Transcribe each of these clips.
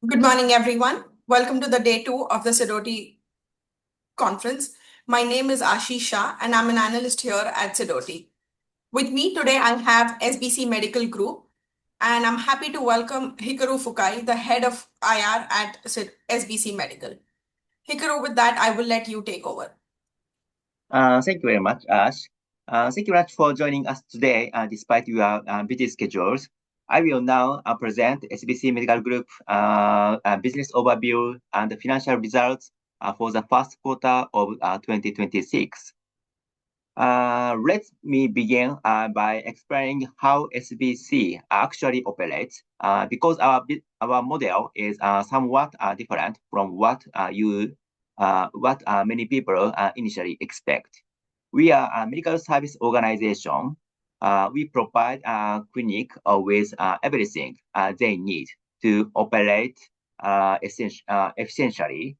Good morning, everyone. Welcome to the day two of the Sidoti conference. My name is Ashish Shah, and I'm an analyst here at Sidoti. With me today, I have SBC Medical Group, and I'm happy to welcome Hikaru Fukai, the head of IR at SBC Medical. Hikaru, with that, I will let you take over. Thank you very much, Ash. Thank you very much for joining us today, despite your busy schedules. I will now present SBC Medical Group business overview and financial results for the first quarter of 2026. Let me begin by explaining how SBC actually operates, because our model is somewhat different from what many people initially expect. We are a medical service organization. We provide a clinic with everything they need to operate efficiently,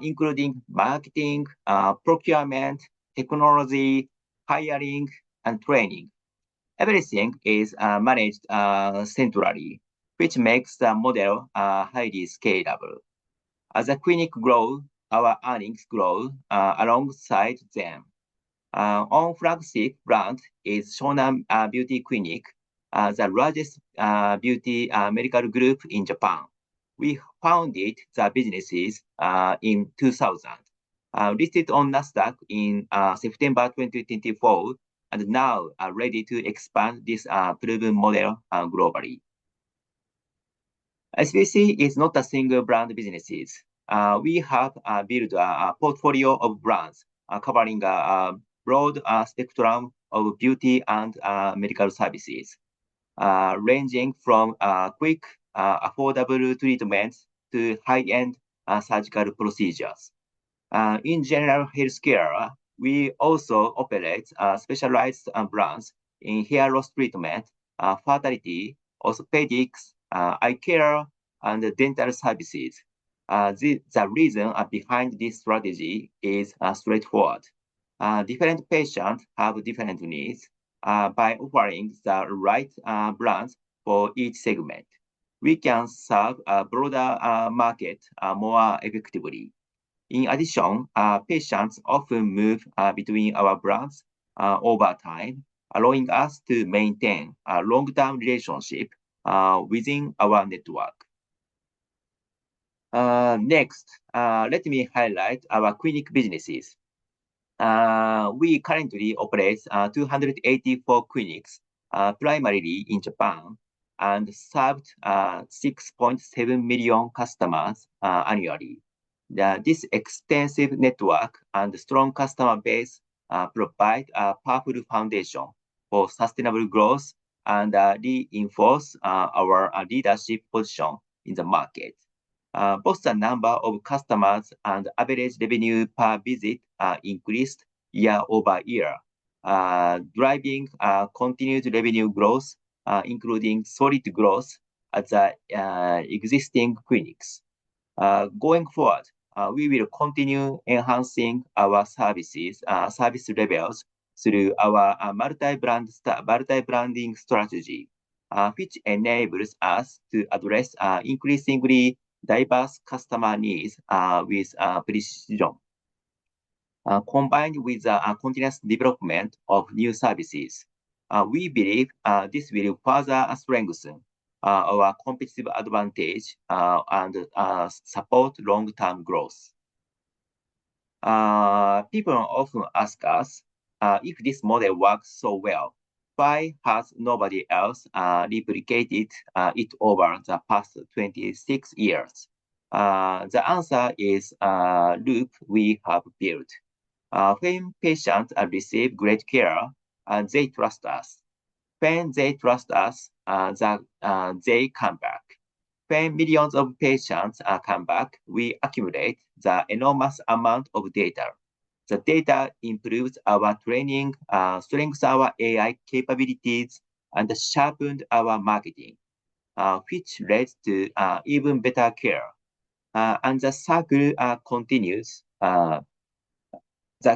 including marketing, procurement, technology, hiring, and training. Everything is managed centrally, which makes the model highly scalable. As the clinic grows, our earnings grow alongside them. Our flagship brand is Shonan Beauty Clinic, the largest beauty medical group in Japan. We founded the businesses in 2000, listed on Nasdaq in September 2024, and now are ready to expand this proven model globally. SBC is not a single brand businesses. We have built a portfolio of brands covering a broad spectrum of beauty and medical services, ranging from quick, affordable treatments to high-end surgical procedures. In general healthcare, we also operate specialized brands in hair loss treatment, fertility, orthopedics, eye care, and dental services. The reason behind this strategy is straightforward. Different patients have different needs. By offering the right brands for each segment, we can serve a broader market more effectively. In addition, patients often move between our brands over time, allowing us to maintain a long-term relationship within our network. Next, let me highlight our clinic businesses. We currently operate 284 clinics, primarily in Japan, and served 6.7 million customers annually. This extensive network and strong customer base provide a powerful foundation for sustainable growth and reinforce our leadership position in the market. Both the number of customers and average revenue per visit increased year over year, driving continued revenue growth, including solid growth at the existing clinics. Going forward, we will continue enhancing our service levels through our multi-branding strategy, which enables us to address increasingly diverse customer needs with precision. Combined with the continuous development of new services, we believe this will further strengthen our competitive advantage and support long-term growth. People often ask us if this model works so well, why has nobody else replicated it over the past 26 years? The answer is a loop we have built. When patients receive great care, they trust us. When they trust us, they come back. When millions of patients come back, we accumulate the enormous amount of data. The data improves our training, strengthens our AI capabilities, and sharpened our marketing, which leads to even better care. And the cycle continues. The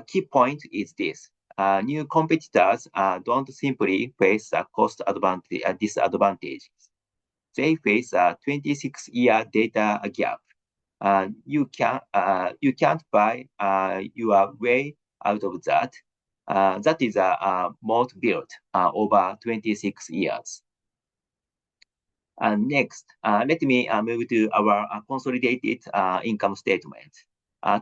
key point is this. New competitors don't simply face the cost disadvantages. they face a 26-year data gap. You can't buy your way out of that. That is a moat built over 26 years. Next, let me move to our consolidated income statement.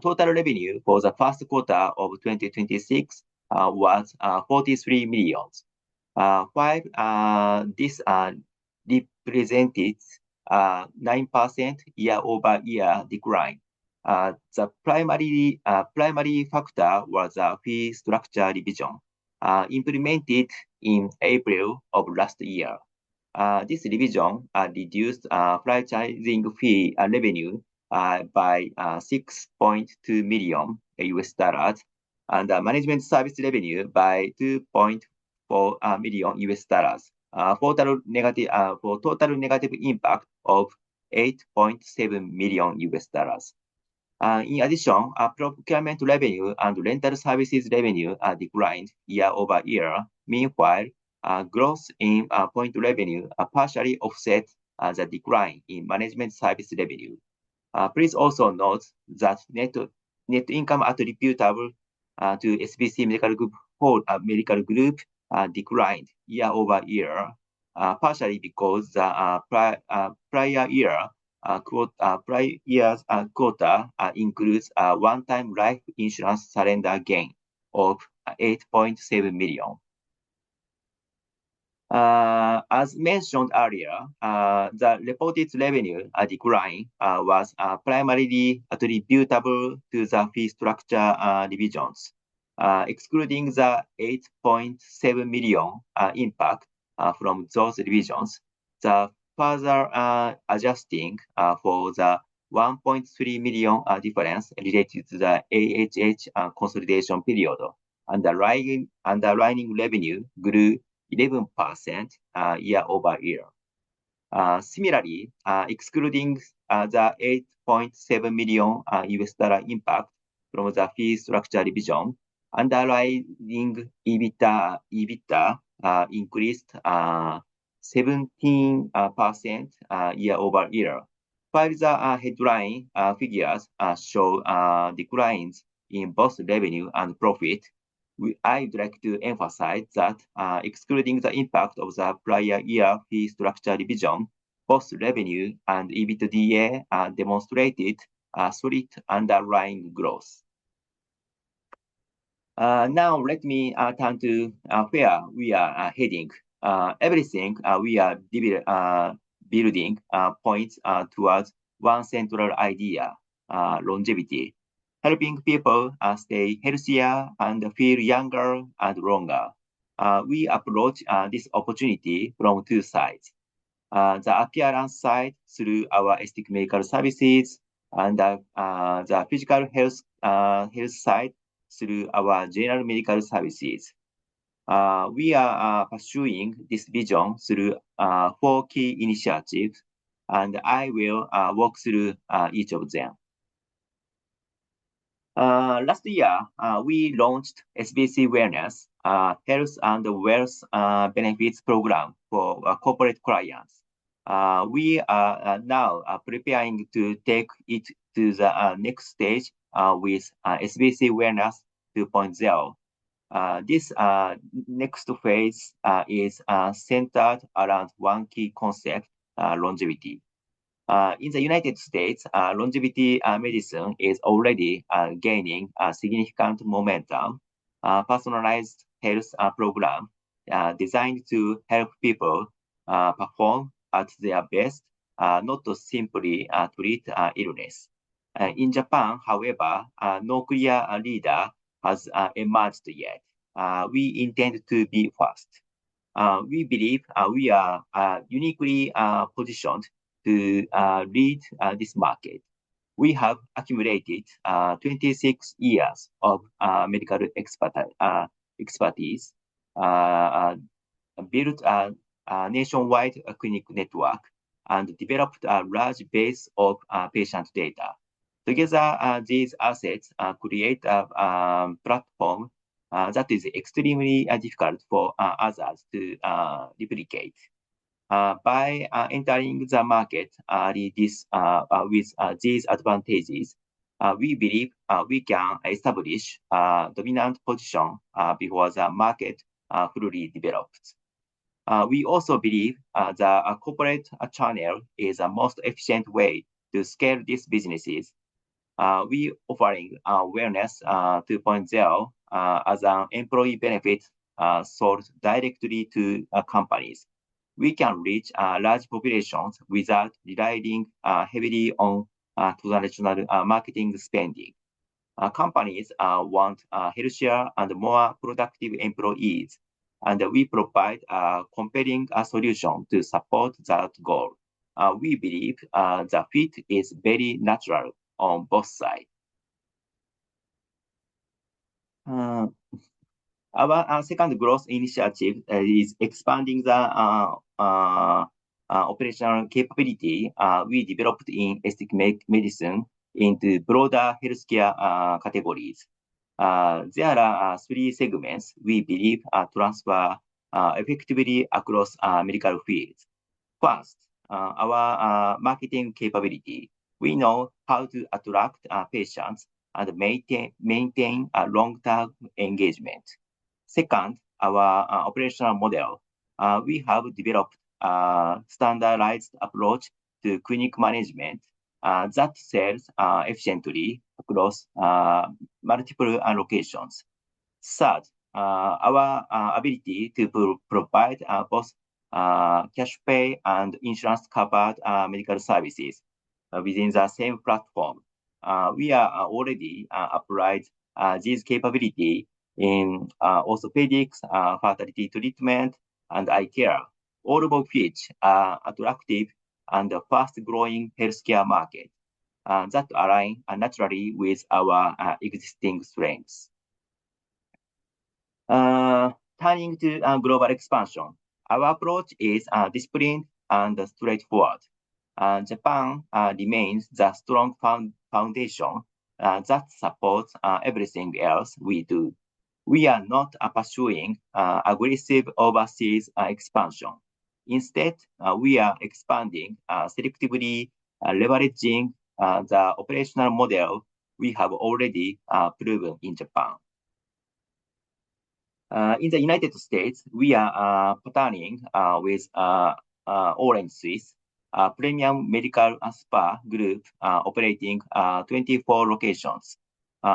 Total revenue for the first quarter of 2026 was 43 million. While this represented 9% year-over-year decline, the primary factor was a fee structure revision implemented in April of last year. This revision reduced franchising fee revenue by 6.2 million US dollars and management service revenue by 2.4 million US dollars for total negative impact of 8.7 million US dollars. In addition, procurement revenue and rental services revenue declined year-over-year. Meanwhile, growth in point revenue partially offset the decline in management service revenue. Please also note that net income attributable to SBC Medical Group declined year-over-year, partially because the prior year's quarter includes a one-time life insurance surrender gain of 8.7 million. As mentioned earlier, the reported revenue decline was primarily attributable to the fee structure revisions. Excluding the 8.7 million impact from those revisions, the further adjusting for the 1.3 million difference related to the AHH consolidation period, underlying revenue grew 11% year-over-year. Similarly, excluding the 8.7 million US dollar impact from the fee structure revision, underlying EBITDA increased 17% year-over-year. While the headline figures show declines in both revenue and profit, I'd like to emphasize that excluding the impact of the prior year fee structure revision, both revenue and EBITDA demonstrated solid underlying growth. Now let me turn to where we are heading. Everything we are building points towards one central idea, longevity, helping people stay healthier and feel younger and longer. We approach this opportunity from two sides. The appearance side through our aesthetic medical services and the physical health side through our general medical services. We are pursuing this vision through 4 key initiatives, and I will walk through each of them. Last year, we launched SBC Wellness, Health and Wealth Benefits Program for corporate clients. We are now preparing to take it to the next stage with SBC Wellness 2.0. This next phase is centered around one key concept, longevity. In the United States, longevity medicine is already gaining significant momentum. Personalized health program designed to help people perform at their best, not to simply treat illness. In Japan, however, no clear leader has emerged yet. We intend to be first. We believe we are uniquely positioned to lead this market. We have accumulated 26 years of medical expertise, built a nationwide clinic network, and developed a large base of patient data. Together, these assets create a platform that is extremely difficult for others to replicate. By entering the market early with these advantages, we believe we can establish a dominant position before the market fully develops. We also believe the corporate channel is the most efficient way to scale these businesses. We offering Wellness 2.0 as an employee benefit sold directly to companies. We can reach large populations without relying heavily on traditional marketing spending. Companies want healthier and more productive employees, and we provide a compelling solution to support that goal. We believe the fit is very natural on both sides. Uh, our second growth initiative is expanding the operational capability we developed in aesthetic medicine into broader healthcare categories. There are three segments we believe transfer effectively across medical fields. First, our marketing capability. We know how to attract patients and maintain a long-term engagement. Second, our operational model. We have developed a standardized approach to clinic management that sells efficiently across multiple locations. Third, our ability to provide both cash pay and insurance covered medical services within the same platform. We are already applied these capability in orthopedics, fertility treatment, and eye care, all of which are attractive and fast-growing healthcare market that align naturally with our existing strengths. Turning to global expansion, our approach is disciplined and straightforward. Japan remains the strong foundation that supports everything else we do. We are not pursuing aggressive overseas expansion. Instead, we are expanding selectively, leveraging the operational model we have already proven in Japan. In the United States, we are partnering with Orange Swiss, a premium medical spa group operating 24 locations.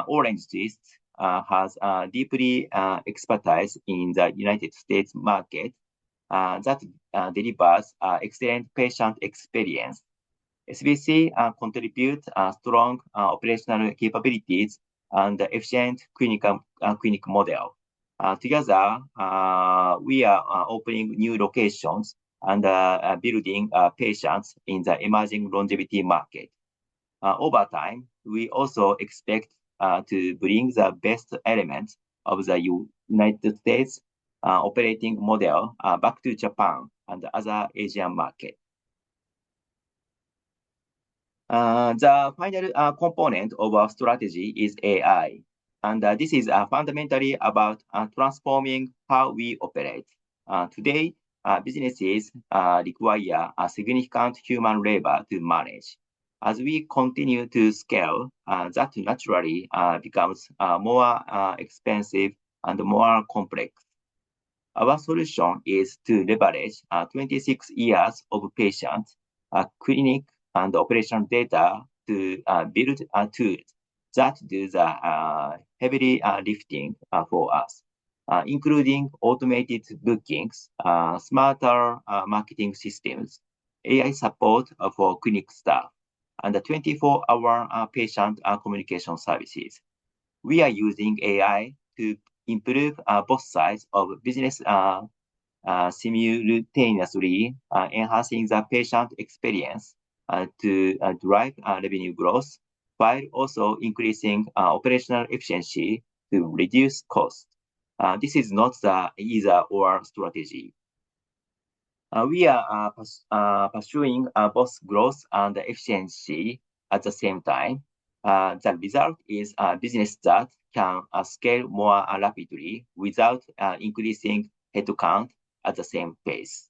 Orange Swiss has deeply expertise in the United States market that delivers excellent patient experience. SBC contributes strong operational capabilities and efficient clinic model. Together, we are opening new locations and building patients in the emerging longevity market. Over time, we also expect to bring the best elements of the United States operating model back to Japan and other Asian markets. The final component of our strategy is AI. And this is fundamentally about transforming how we operate. Today, businesses require a significant human labor to manage. As we continue to scale, that naturally becomes more expensive and more complex. Our solution is to leverage 26 years of patient, clinic, and operation data to build tools that do the heavy lifting for us, including automated bookings, smarter marketing systems, AI support for clinic staff, and 24-hour patient communication services. We are using AI to improve both sides of business simultaneously, enhancing the patient experience to drive revenue growth, while also increasing operational efficiency to reduce costs. This is not the either-or strategy. We are pursuing both growth and efficiency at the same time. The result is a business that can scale more rapidly without increasing headcount at the same pace.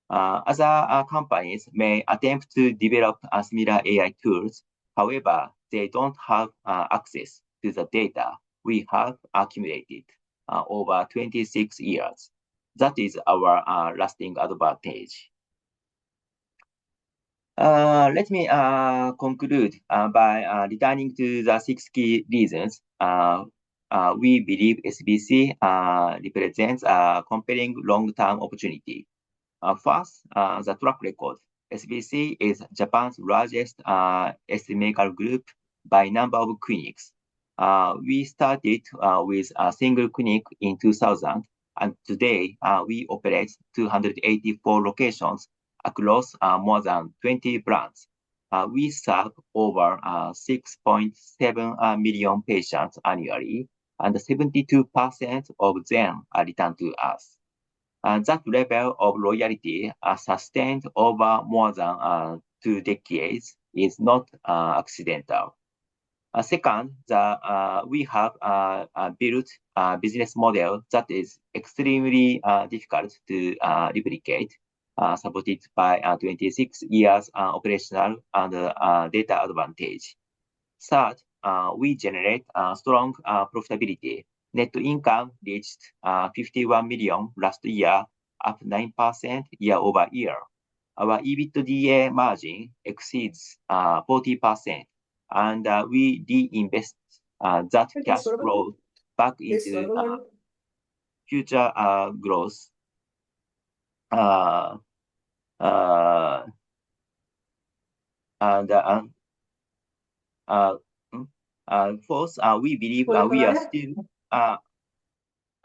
Other companies may attempt to develop similar AI tools. However, they don't have access to the data we have accumulated over 26 years. That is our lasting advantage. Let me conclude by returning to the 6 key reasons. We believe SBC represents a compelling long-term opportunity. First, the track record. SBC is Japan's largest aesthetic medical group by number of clinics. We started with a single clinic in 2000, and today we operate 284 locations across more than 20 brands. We serve over 6.7 million patients annually, and 72% of them are returned to us. That level of loyalty sustained over more than 2 decades is not accidental. Second, we have built a business model that is extremely difficult to replicate, supported by 26 years operational and data advantage. Third, we generate strong profitability. Net income reached 51 million last year, up 9% year-over-year. Our EBITDA margin exceeds 40%, and we reinvest that cash flow back into future growth. Fourth, we believe we are still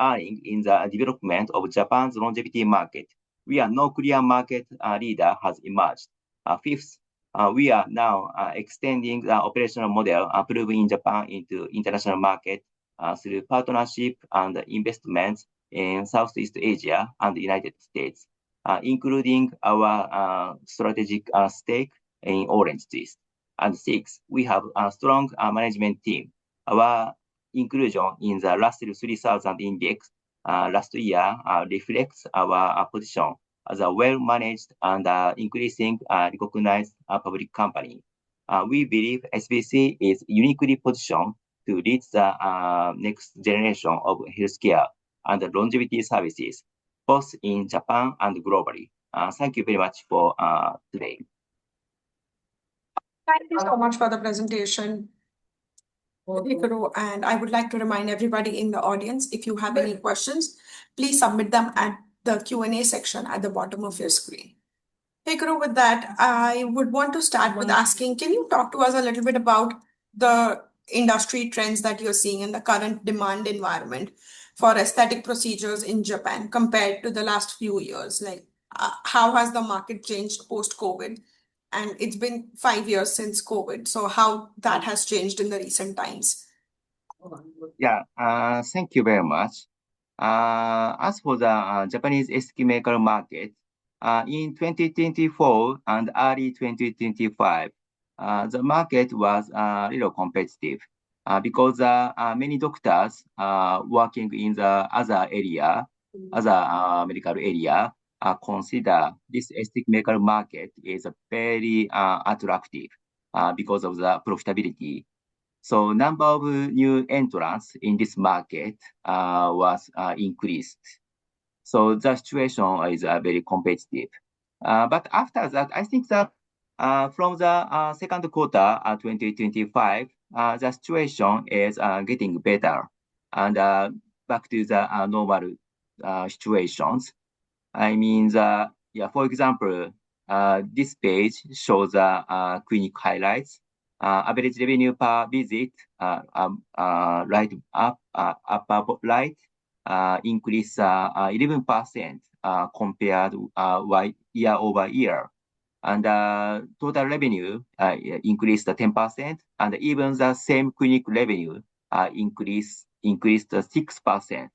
earning in the development of Japan's longevity market. We are no clear market leader has emerged. Fifth, we are now extending the operational model proven in Japan into international market through partnership and investments in Southeast Asia and the United States, including our strategic stake in Orange Juice. And six, we have a strong management team. Our inclusion in the Russell 3000 index last year reflects our position as a well-managed and increasing recognized public company. We believe SBC is uniquely positioned to lead the next generation of healthcare and longevity services, both in Japan and globally. Thank you very much for today. Thank you so much for the presentation, Hikaru. And I would like to remind everybody in the audience, if you have any questions, please submit them at the Q&A section at the bottom of your screen. Hikaru, with that, I would want to start with asking, can you talk to us a little bit about the industry trends that you're seeing in the current demand environment for aesthetic procedures in Japan compared to the last few years? Like, how has the market changed post-COVID? And it's been 5 years since COVID. So how that has changed in the recent times? Yeah, thank you very much. As for the Japanese aesthetic medical market, in 2024 and early 2025, the market was little competitive because many doctors working in the other medical area, consider this aesthetic medical market is very attractive because of the profitability. So number of new entrants in this market was increased. So the situation is very competitive. But after that, I think that from the second quarter 2025, the situation is getting better and back to the normal situations. I mean, for example, this page shows the clinic highlights. Average revenue per visit, right upper right, increase 11% compared year-over-year. And total revenue increased 10%, and even the same clinic revenue increased 6%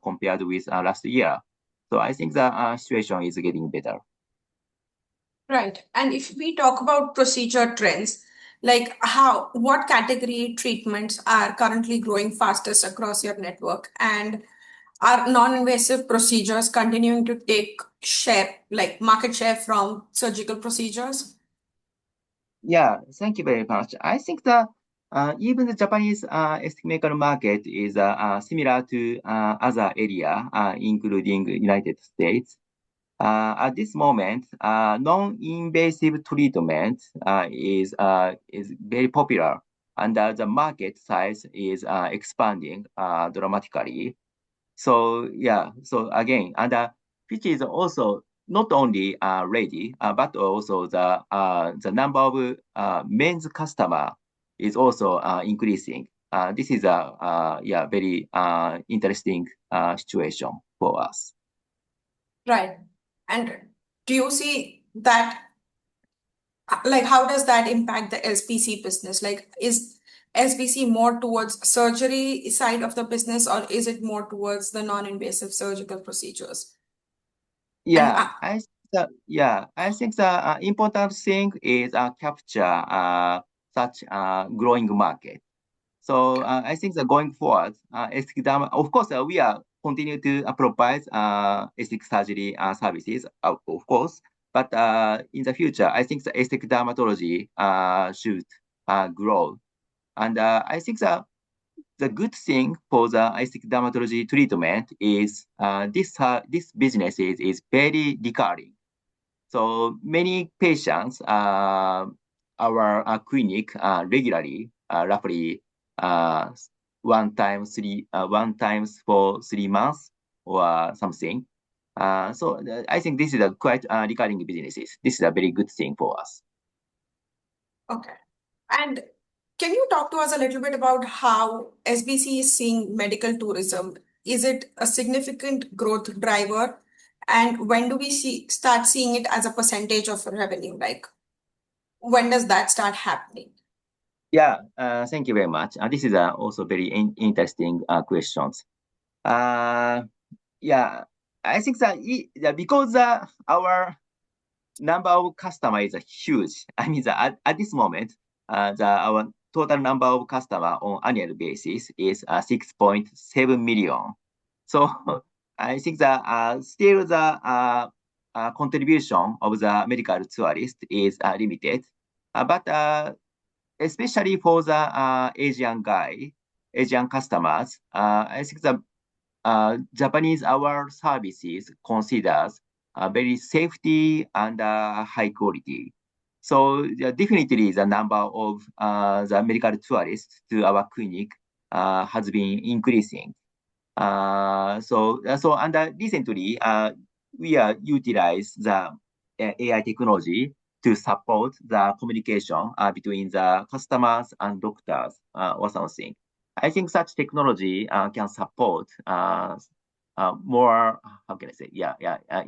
compared with last year. So I think the situation is getting better. Right. And if we talk about procedure trends, like what category treatments are currently growing fastest across your network? And Are non-invasive procedures continuing to take share, like market share from surgical procedures? Yeah, thank you very much. I think that even the Japanese aesthetic medical market is similar to other area, including United States. At this moment, non-invasive treatment is very popular, and the market size is expanding dramatically. So yeah, so again, and which is also not only ready, but also the number of men's customer is also increasing. This is a yeah very interesting situation for us. Right. And do you see that, like, how does that impact the SBC business? Like, is SBC more towards surgery side of the business, or is it more towards the non-invasive surgical procedures? And I think the important thing is capture such growing market. So I think that going forward, aesthetic derm, of course, we are continue to provide aesthetic surgery services, of course. But in the future, I think the aesthetic dermatology should grow. And I think the good thing for the aesthetic dermatology treatment is this business is very recurring. So many patients our clinic regularly, roughly uh, one times for 3 months or something. I think this is a quite recurring businesses. This is a very good thing for us. okay. And can you talk to us a little bit about how SBC is seeing medical tourism? Is it a significant growth driver? And when do we start seeing it as a percentage of revenue? Like, when does that start happening? Yeah, thank you very much. This is also very interesting questions. Uh, yeah, I think that because our number of customers is huge. I mean, at this moment, our total number of customer on annual basis is 6.7 million. So I think that still the contribution of the medical tourist is limited. But especially for the Asian customers, I think the Japanese our services considers very safety and high quality. So definitely the number of the medical tourists to our clinic has been increasing. Recently, we are utilize the AI technology to support the communication between the customers and doctors or something. I think such technology can support more, how can I say,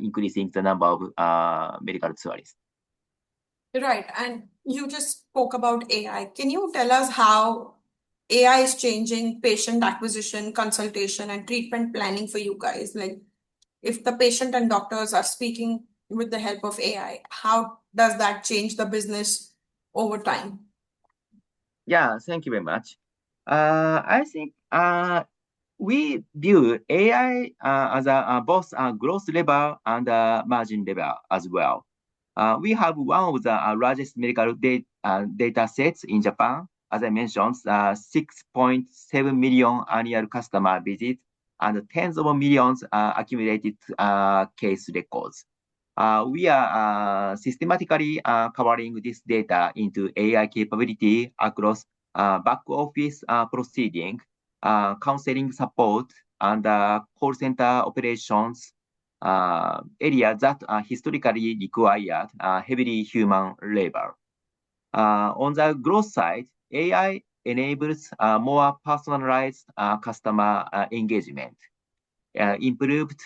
increasing the number of medical tourists. Right. And you just spoke about AI. Can you tell us how AI is changing patient acquisition, consultation, and treatment planning for you guys? Like, if the patient and doctors are speaking with the help of AI, how does that change the business over time? Yeah, thank you very much. I think we view AI as both a growth level and a margin level as well. We have one of the largest medical data sets in Japan. As I mentioned, 6.7 million annual customer visits and tens of millions accumulated case records. We are systematically covering this data into AI capability across back office proceeding, counseling support, and call center operations, areas that historically required heavily human labor. On the growth side, AI enables more personalized customer engagement, improved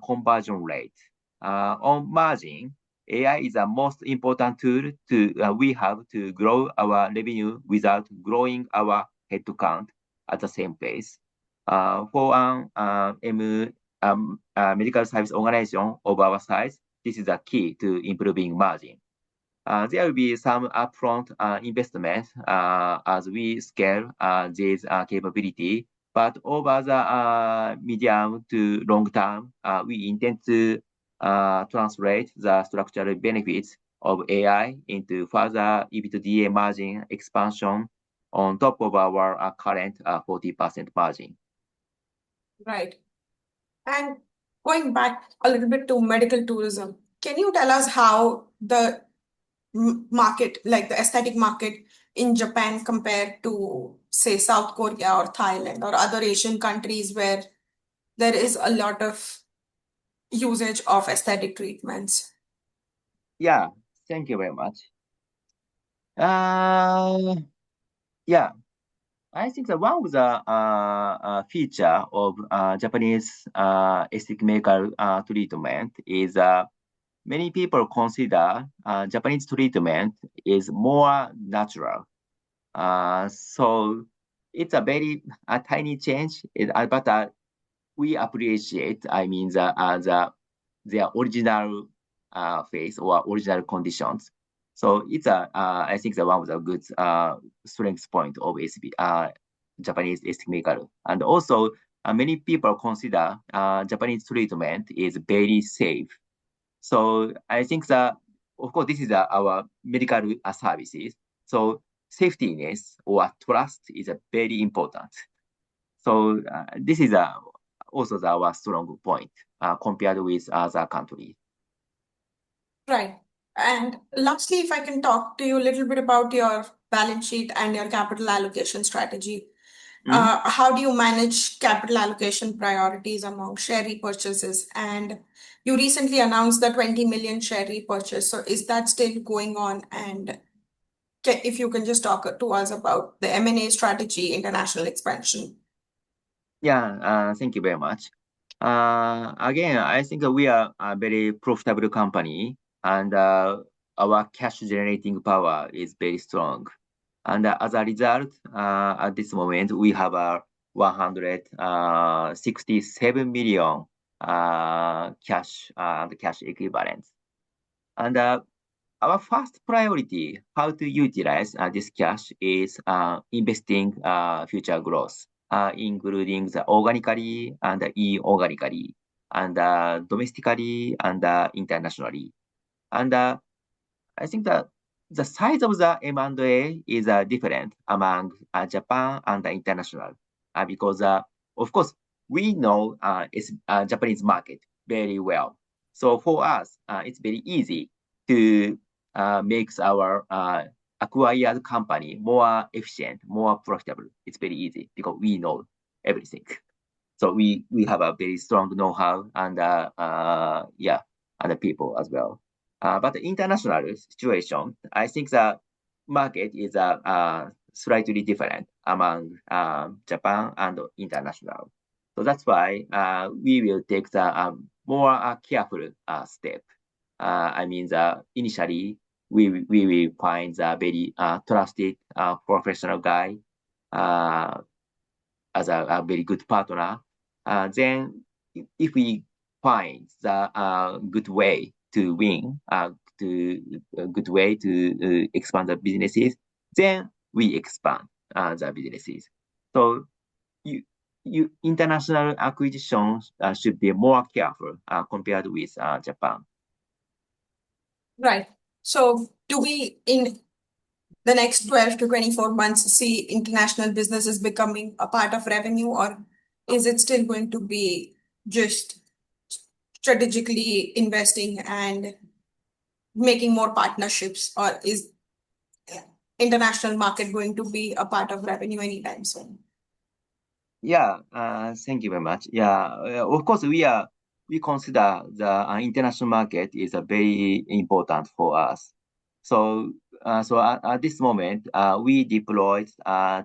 conversion rate. On margin, AI is the most important tool we have to grow our revenue without growing our headcount at the same pace. For an medical service organization of our size, this is the key to improving margin. There will be some upfront investment as we scale this capability. But over the medium to long term, we intend to translate the structural benefits of AI into further EBITDA margin expansion on top of our current 40% margin. Right. And going back a little bit to medical tourism, can you tell us how the market, like the aesthetic market in Japan compared to, say, South Korea or Thailand or other Asian countries where there is a lot of usage of aesthetic treatments? Yeah, thank you very much. Uh, yeah, I think that one of the feature of Japanese aesthetic medical treatment is many people consider Japanese treatment is more natural. So it's a very tiny change, but we appreciate, I mean, their original face or original conditions. So it's I think the one of the good strength point of Japanese aesthetic medical. And also, many people consider Japanese treatment is very safe. So I think that, of course, this is our medical services. So safetyness or trust is very important. So this is also our strong point compared with other countries. Right. And lastly, if I can talk to you a little bit about your balance sheet and your capital allocation strategy. Mhm. How do you manage capital allocation priorities among share repurchases? And you recently announced the 20 million share repurchase. So is that still going on? And if you can just talk to us about the M&A strategy, international expansion. Yeah, thank you very much. Again, I think we are a very profitable company and our cash generating power is very strong. And as a result, at this moment, we have a 167 million cash and cash equivalents. And our first priority, how to utilize this cash is investing future growth, including the organically and inorganically, and domestically and internationally. And I think that the size of the M&A is different among Japan and the international because, of course, we know it's Japanese market very well. So for us, it's very easy to make our acquired company more efficient, more profitable. It's very easy because we know everything. So we have a very strong know-how and yeah, and the people as well. But the international situation, I think the market is slightly different among Japan and international. So that's why we will take the more careful step. I mean, initially we will find the very trusted professional guy as a very good partner. Then if we find the good way to win, to a good way to expand the businesses, then we expand the businesses. So you, international acquisitions should be more careful compared with Japan. Right. So do we, in the next 12 to 24 months, see international businesses becoming a part of revenue, or is it still going to be just strategically investing and making more partnerships, or is international market going to be a part of revenue anytime soon? Yeah, thank you very much. Yeah, of course, we consider the international market is a very important for us. So, at this moment, we deployed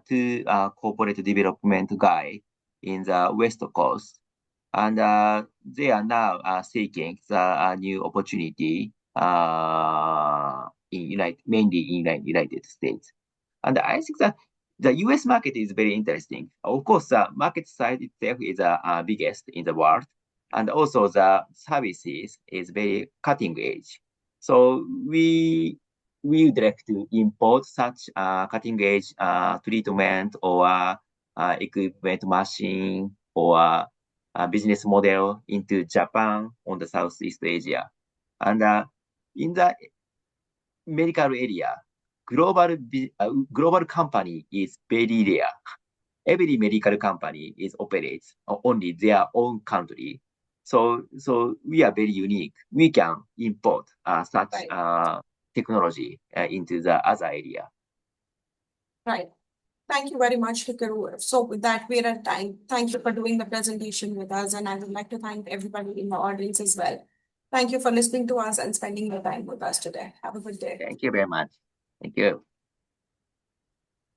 two corporate development guy in the West Coast, and they are now seeking the new opportunity in mainly in United States. And I think that the US market is very interesting. Of course, the market size itself is the biggest in the world. And also the services is very cutting edge. So we would like to import such cutting edge treatment or equipment machine or business model into Japan on the Southeast Asia. And in the medical area, global company is very rare. Every medical company operates only their own country. So we are very unique. We can import such technology into the other area. Right. Thank you very much, Hikaru. So with that, we're at time. Thank you for doing the presentation with us, and I would like to thank everybody in the audience as well. Thank you for listening to us and spending your time with us today. Have a good day. Thank you very much. Thank you.